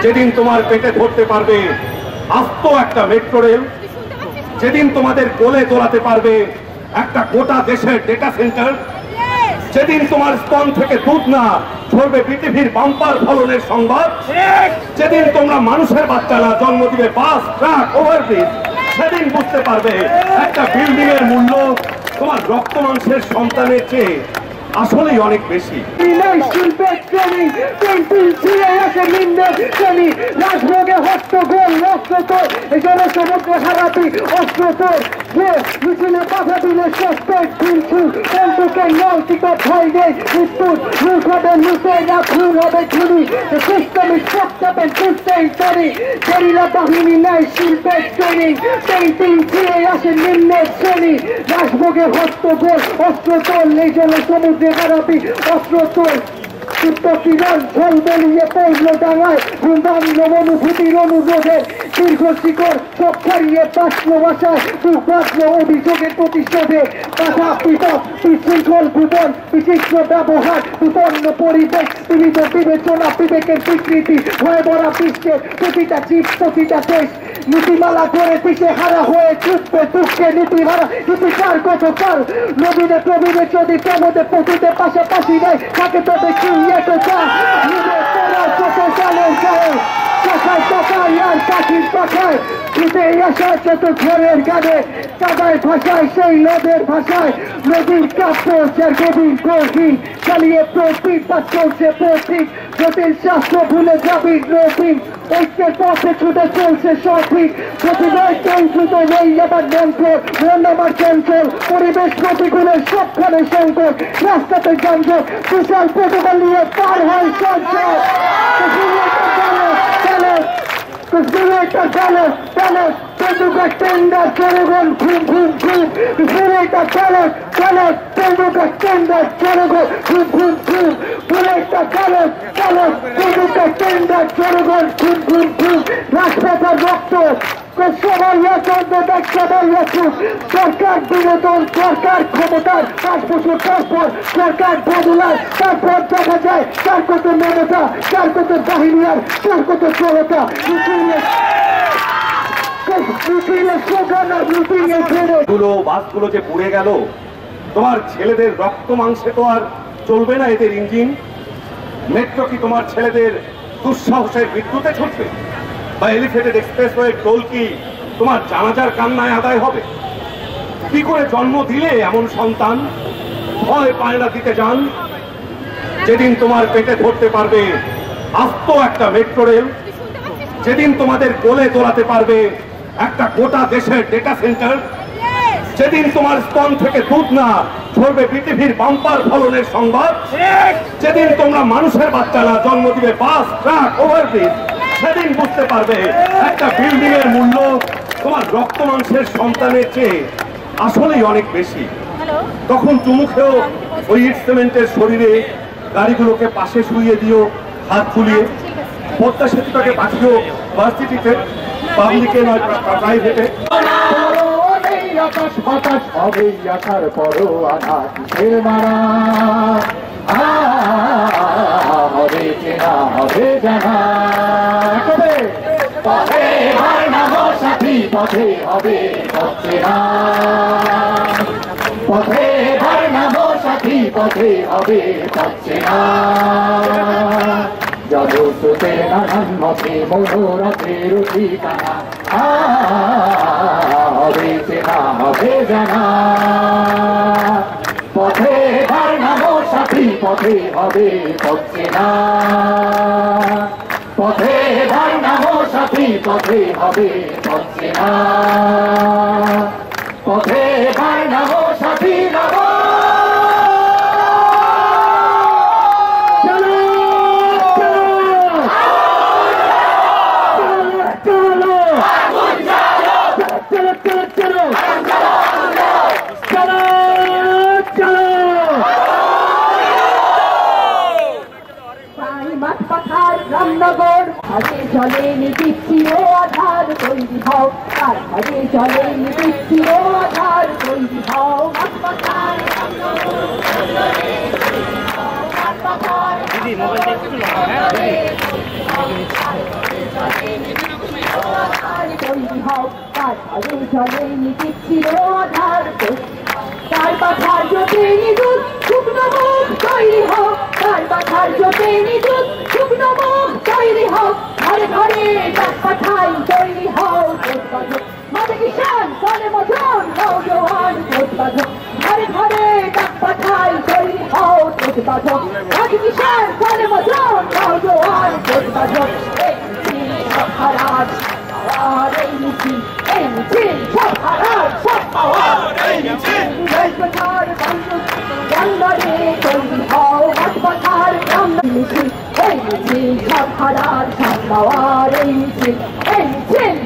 যেদিন তোমার পেটে ধরতে পারবে আস্ত একটা মেট্রো রেল, যেদিন তোমাদের কোলে তোলাতে পারবে একটা গোটা দেশের ডেটা সেন্টার, যেদিন তোমার স্তন থেকে দুধ না ঝরবে পৃথিবীর বাম্পার ফলনের সংবাদ, যেদিন তোমরা মানুষের বাচ্চা না জন্ম দিবে বাস, ট্রাক, ওভারব্রিজ, সেদিন বুঝতে পারবে একটা বিল্ডিং এর মূল্য তোমার রক্ত মাংসের সন্তানের চেয়ে আসলেই অনেক বেশি। রাজভোগে হস্তগোল রক্ততোল জনসমুদ্র হারাপি অস্ত্রতোল মিছিলে বাধা দিলে সস্তের দিনছু বন্ধুকে নৈতিক ভয় নেই মৃত্যুর লুট হবে লুটেরা খুন হবে খুনি সিস্টেমিক সপ্তাহে সুস্থেই তৈরি গেরিলা বাহিনী নেয় শিল্পের ট্রেনিং পেন্টিং ছিঁড়ে আসে নিম্নের শ্রেণী রাজভোগে হস্তগোল অস্ত্রতোল এই জনসমুদ্রে হারাপি অস্ত্রতোল কিরণ ঝোল বেরিয়ে পড়ল ডাঙায় ঘুমবান্য অনুভূতির অনুরোধে দীর্ঘ শিকড় সব ছাড়িয়ে বাঁচল বাসায় দুর্ভাগ্য অভিযোগের প্রতিশোধে বাধা বিপদ বিশৃঙ্খল ভুবন বিচিত্র ব্যবহার বিপন্ন পরিবেশ বিবিধ বিবেচনা বিবেকের স্বীকৃতি ভয় ভরা বিশ্বের প্রতিটা জীব প্রতিটা দেশ নীতিমালা করে পিছে হারা হয়ে ছুটবে দুঃখে নীতিমালা নীতিকার কতকাল নবীনে প্রবীণে যদি প্রমোদে পথিতে পাশাপাশি নেই থাকে তবে কি এতো চা নিজে তোরা কত সালের গায়ে চোখায় চোখায় আর পাখির পাখায় ছুটে আসা যত ঘরের গানে কাদায় ভাষায় সেই নদের ভাষায় নদীর কাব্য যার গভীর গভীর চালিয়ে প্রতীক বা চলছে প্রতীক জটিল শাস্ত্র ভুলে যাবি নবীন ঐক্যের পথে ছুটে চলছে সঠিক প্রতিবাদ চলছুতো নেই আবার মন্ত্র মন আমার চঞ্চল পরিবেশ প্রতিকূলের সবখানে সংকট রাস্তাতে যানজট বিশাল প্রতিবাদ নিয়ে পার হয় সঞ্চয় Spirita Dallas, Dallas, Tenduka Tender, Chorogon, Boom, Boom, Boom. Spirita Dallas, Dallas, Tenduka Tender, Chorogon, Boom, Boom, Boom. Spirita Dallas, Dallas, Tenduka Tender, Chorogon, Boom, Boom, Boom. Rashpata Doctor, সবাই একন্দ সবাই একুশ সরকার বিনোদন সরকার ক্ষমতার 5 বছর পর সরকার বদলায় তারপর দেখা যায় তার কত মমতা তার কত বাহিনী আর তার কত জড়তা বাসগুলো যে পুড়ে গেল তোমার ছেলেদের রক্ত মাংসে তো আর চলবে না এদের ইঞ্জিন। মেট্রো কি তোমার ছেলেদের দুঃসাহসের বিদ্যুতে ছুটবে বা এলিভেটেড এক্সপ্রেসওয়ে টোল কি তোমার জানাজার কান্নায় আদায় হবে? কি করে জন্ম দিলে এমন সন্তান? ভয় পায় না দিতে যান। যেদিন তোমার পেটে ধরতে পারবে আস্ত একটা মেট্রো রেল, যেদিন তোমাদের কোলে তোলাতে পারবে একটা গোটা দেশের ডেটা সেন্টার, যেদিন তোমার স্তন থেকে দুধ না ঝরবে পৃথিবীর বাম্পার ফলনের সংবাদ, যেদিন তোমরা মানুষের বাচ্চা না জন্ম দিবে বাস, ট্রাক, ওভারব্রিজ, সেদিন বুঝতে পারবে একটা বিল্ডিং এর মূল্য তোমার রক্ত মাংসের সন্তানের চেয়ে আসলেই অনেক বেশি। তখন চুমুখেও ওই ইট সিমেন্টের শরীরে গাড়িগুলোকে পাশে শুইয়ে দিও হাত ফুলিয়ে। পদ্মা সেতুটাকে পাঠিও ভার্সিটিতে, পাবলিকে নয় প্রাইভেটে। আকাশ বাতাস হবে আকার পরো আনা কিসের মারা হবে চেনা হবে জানা কবে পথে হয় না সাথী পথে হবে চেনা পথে হয় না সাথী পথে হবে চেনা জগতে নানান মতে মনোরথের ঠিকানা হবে চেনা হবে জানা পথে ভার নাম সাথী পথে হবে চেনা পথে ভার নাম সাথী পথে হবে চেনা পথে ভার নাম সাথী নাম রামনগর হাতে জলে নিবিচ্ছির আধার তৈরি হও তার হাতে জলে নিবিচ্ছির আধার তৈরি হও দিদি মোবাইল তার ঘরে জলে নিবিচ্ছিল আধার তার পাখার জোটে নিযুত শুকনো মুখ তৈরি হোক তার পাখার জোটে নিযুত শুকনো মুখ তৈরি হোক ঘরে ঘরে ডাক পাঠাই তৈরি হোক মাঝে কিষান চলে মজন নৌজওয়ান ঘরে ঘরে ডাক পাঠাই তৈরি হোক মাঝে কিষান চলে মজন নৌজওয়ান হারাজ আর এই মিছিল সব হারাজ সব পাওয়ার এই মিছিল জয়প্রচার বন্দরে তৈরি হও হাসপাতাল মিছিল এই মিছিল সব হারাজ সব পাওয়ার এই মিছিল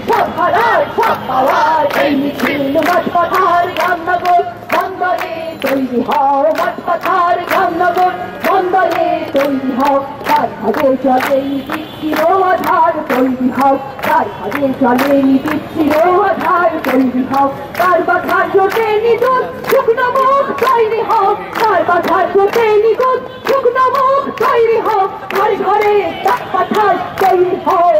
সব হারাজ সব পাওয়ার এই মিছিল হাসপাতাল রামনগর বন্দরে তৈরি হও হাসপাতাল রামনগর বন্দরে তৈরি হও তার ভাগে চলে নিবিচ্ছিল আধার তৈরি হও তার ভাগে চলে নিবিচ্ছিল আধার তৈরি হও তার বাধার জোটে নিযুত